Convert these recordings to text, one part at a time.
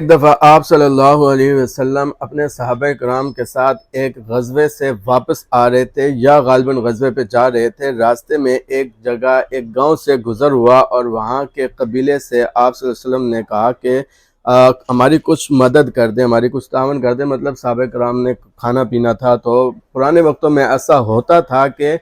ایک دفعہ آپ صلی اللہ علیہ وسلم اپنے صحابہ کرام کے ساتھ ایک غزوے سے واپس آ رہے تھے یا غالباً غزوے پہ جا رہے تھے۔ راستے میں ایک جگہ ایک گاؤں سے گزر ہوا اور وہاں کے قبیلے سے آپ صلی اللہ علیہ وسلم نے کہا کہ ہماری کچھ مدد کر دیں، ہماری کچھ تعاون کر دیں۔ مطلب صحابہ کرام نے کھانا پینا تھا، تو پرانے وقتوں میں ایسا ہوتا تھا کہ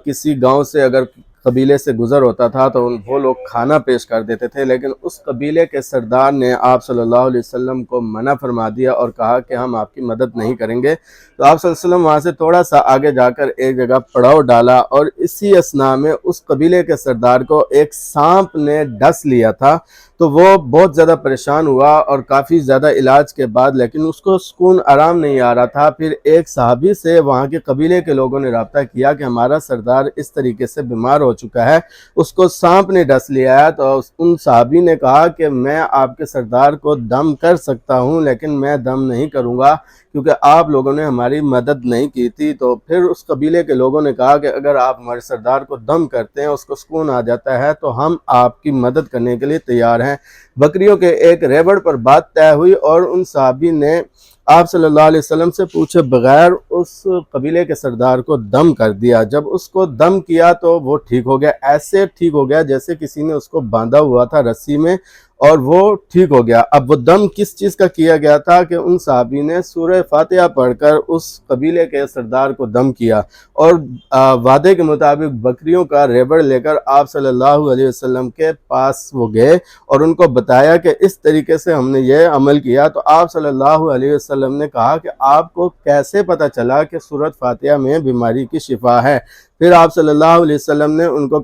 کسی گاؤں سے اگر قبیلے سے گزر ہوتا تھا تو وہ لوگ کھانا پیش کر دیتے تھے، لیکن اس قبیلے کے سردار نے آپ صلی اللہ علیہ وسلم کو منع فرما دیا اور کہا کہ ہم آپ کی مدد نہیں کریں گے۔ تو آپ صلی اللہ علیہ وسلم وہاں سے تھوڑا سا آگے جا کر ایک جگہ پڑاؤ ڈالا اور اسی اثناء میں اس قبیلے کے سردار کو ایک سانپ نے ڈس لیا تھا۔ تو وہ بہت زیادہ پریشان ہوا اور کافی زیادہ علاج کے بعد لیکن اس کو سکون آرام نہیں آ رہا تھا۔ پھر ایک صحابی سے وہاں کے قبیلے کے لوگوں نے رابطہ کیا کہ ہمارا سردار اس طریقے سے بیمار ہو چکا ہے، اس کو سانپ نے ڈس لیا ہے۔ تو ان صحابی نے کہا کہ میں آپ کے سردار کو دم کر سکتا ہوں لیکن میں دم نہیں کروں گا کیونکہ آپ لوگوں نے ہماری مدد نہیں کی تھی۔ تو پھر اس قبیلے کے لوگوں نے کہا کہ اگر آپ ہمارے سردار کو دم کرتے ہیں، اس کو سکون آ جاتا ہے، تو ہم آپ کی مدد کرنے کے لیے تیار ہیں۔ بکریوں کے ایک ریوڑ پر بات طے ہوئی اور ان صحابی نے آپ صلی اللہ علیہ وسلم سے پوچھے بغیر اس قبیلے کے سردار کو دم کر دیا۔ جب اس کو دم کیا تو وہ ٹھیک ہو گیا، ایسے ٹھیک ہو گیا جیسے کسی نے اس کو باندھا ہوا تھا رسی میں، اور وہ ٹھیک ہو گیا۔ اب وہ دم کس چیز کا کیا گیا تھا کہ ان صحابی نے سورہ فاتحہ پڑھ کر اس قبیلے کے سردار کو دم کیا اور وعدے کے مطابق بکریوں کا ریوڑ لے کر آپ صلی اللہ علیہ وسلم کے پاس وہ گئے اور ان کو بتایا کہ اس طریقے سے ہم نے یہ عمل کیا۔ تو آپ صلی اللہ علیہ وسلم نے کہا کہ آپ کو کیسے پتہ چلا کہ سورۃ فاتحہ میں بیماری کی شفا ہے؟ پھر آپ صلی اللہ علیہ وسلم نے ان کو